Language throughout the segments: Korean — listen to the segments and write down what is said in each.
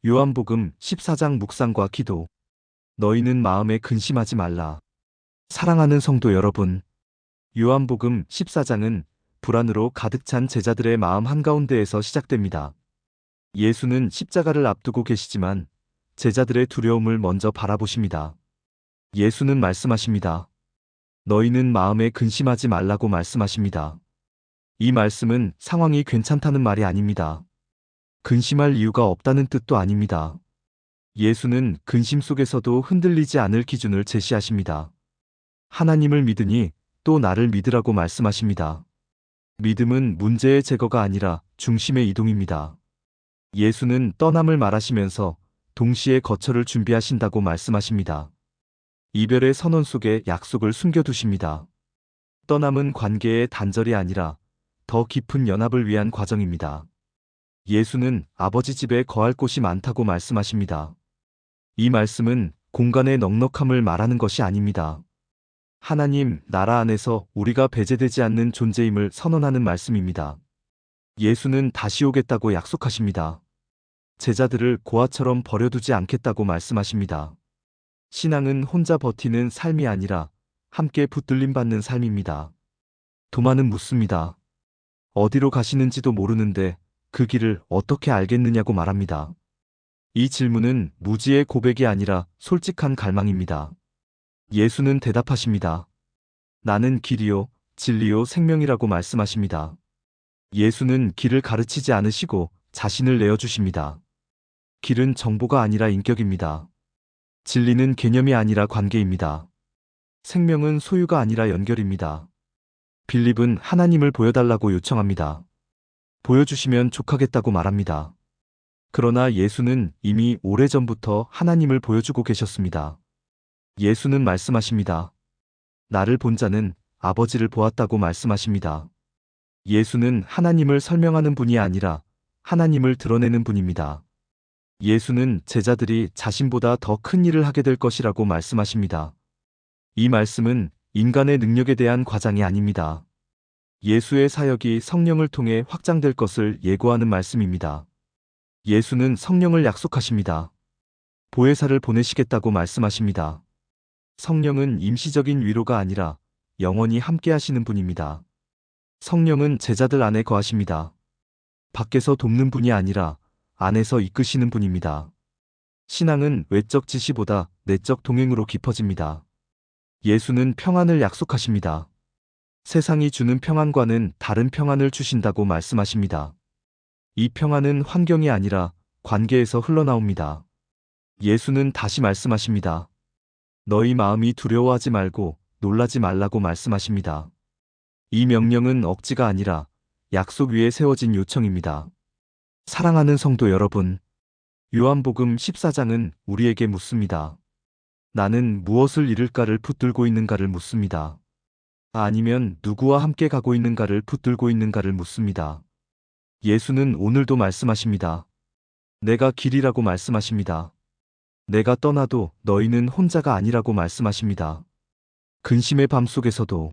요한복음 14장 묵상과 기도. 너희는 마음에 근심하지 말라. 사랑하는 성도 여러분, 요한복음 14장은 불안으로 가득 찬 제자들의 마음 한가운데에서 시작됩니다. 예수는 십자가를 앞두고 계시지만 제자들의 두려움을 먼저 바라보십니다. 예수는 말씀하십니다. 너희는 마음에 근심하지 말라고 말씀하십니다. 이 말씀은 상황이 괜찮다는 말이 아닙니다. 근심할 이유가 없다는 뜻도 아닙니다. 예수는 근심 속에서도 흔들리지 않을 기준을 제시하십니다. 하나님을 믿으니 또 나를 믿으라고 말씀하십니다. 믿음은 문제의 제거가 아니라 중심의 이동입니다. 예수는 떠남을 말하시면서 동시에 거처를 준비하신다고 말씀하십니다. 이별의 선언 속에 약속을 숨겨두십니다. 떠남은 관계의 단절이 아니라 더 깊은 연합을 위한 과정입니다. 예수는 아버지 집에 거할 곳이 많다고 말씀하십니다. 이 말씀은 공간의 넉넉함을 말하는 것이 아닙니다. 하나님 나라 안에서 우리가 배제되지 않는 존재임을 선언하는 말씀입니다. 예수는 다시 오겠다고 약속하십니다. 제자들을 고아처럼 버려두지 않겠다고 말씀하십니다. 신앙은 혼자 버티는 삶이 아니라 함께 붙들림 받는 삶입니다. 도마는 묻습니다. 어디로 가시는지도 모르는데 그 길을 어떻게 알겠느냐고 말합니다. 이 질문은 무지의 고백이 아니라 솔직한 갈망입니다. 예수는 대답하십니다. 나는 길이요, 진리요, 생명이라고 말씀하십니다. 예수는 길을 가르치지 않으시고 자신을 내어주십니다. 길은 정보가 아니라 인격입니다. 진리는 개념이 아니라 관계입니다. 생명은 소유가 아니라 연결입니다. 빌립은 하나님을 보여달라고 요청합니다. 보여주시면 족하겠다고 말합니다. 그러나 예수는 이미 오래전부터 하나님을 보여주고 계셨습니다. 예수는 말씀하십니다. 나를 본 자는 아버지를 보았다고 말씀하십니다. 예수는 하나님을 설명하는 분이 아니라 하나님을 드러내는 분입니다. 예수는 제자들이 자신보다 더 큰 일을 하게 될 것이라고 말씀하십니다. 이 말씀은 인간의 능력에 대한 과장이 아닙니다. 예수의 사역이 성령을 통해 확장될 것을 예고하는 말씀입니다. 예수는 성령을 약속하십니다. 보혜사를 보내시겠다고 말씀하십니다. 성령은 임시적인 위로가 아니라 영원히 함께 하시는 분입니다. 성령은 제자들 안에 거하십니다. 밖에서 돕는 분이 아니라 안에서 이끄시는 분입니다. 신앙은 외적 지시보다 내적 동행으로 깊어집니다. 예수는 평안을 약속하십니다. 세상이 주는 평안과는 다른 평안을 주신다고 말씀하십니다. 이 평안은 환경이 아니라 관계에서 흘러나옵니다. 예수는 다시 말씀하십니다. 너희 마음이 두려워하지 말고 놀라지 말라고 말씀하십니다. 이 명령은 억지가 아니라 약속 위에 세워진 요청입니다. 사랑하는 성도 여러분, 요한복음 14장은 우리에게 묻습니다. 나는 무엇을 잃을까를 붙들고 있는가를 묻습니다. 아니면 누구와 함께 가고 있는가를 붙들고 있는가를 묻습니다. 예수는 오늘도 말씀하십니다. 내가 길이라고 말씀하십니다. 내가 떠나도 너희는 혼자가 아니라고 말씀하십니다. 근심의 밤 속에서도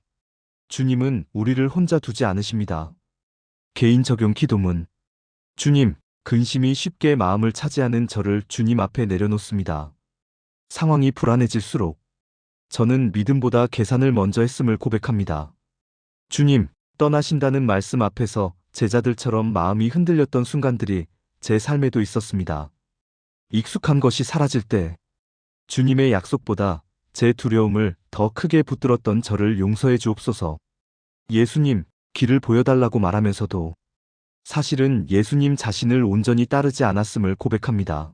주님은 우리를 혼자 두지 않으십니다. 개인 적용 기도문. 주님, 근심이 쉽게 마음을 차지하는 저를 주님 앞에 내려놓습니다. 상황이 불안해질수록 저는 믿음보다 계산을 먼저 했음을 고백합니다. 주님, 떠나신다는 말씀 앞에서 제자들처럼 마음이 흔들렸던 순간들이 제 삶에도 있었습니다. 익숙한 것이 사라질 때 주님의 약속보다 제 두려움을 더 크게 붙들었던 저를 용서해 주옵소서. 예수님, 길을 보여달라고 말하면서도 사실은 예수님 자신을 온전히 따르지 않았음을 고백합니다.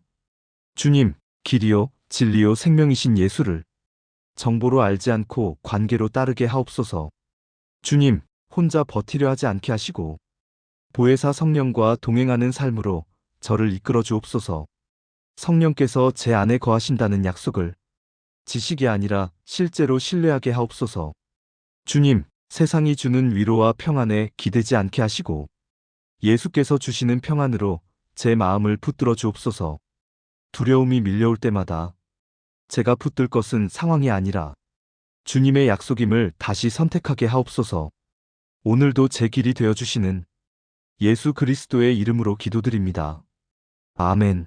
주님, 길이요, 진리요, 생명이신 예수를 정보로 알지 않고 관계로 따르게 하옵소서. 주님, 혼자 버티려 하지 않게 하시고 보혜사 성령과 동행하는 삶으로 저를 이끌어 주옵소서. 성령께서 제 안에 거하신다는 약속을 지식이 아니라 실제로 신뢰하게 하옵소서. 주님, 세상이 주는 위로와 평안에 기대지 않게 하시고 예수께서 주시는 평안으로 제 마음을 붙들어 주옵소서. 두려움이 밀려올 때마다 제가 붙들 것은 상황이 아니라 주님의 약속임을 다시 선택하게 하옵소서. 오늘도 제 길이 되어주시는 예수 그리스도의 이름으로 기도드립니다. 아멘.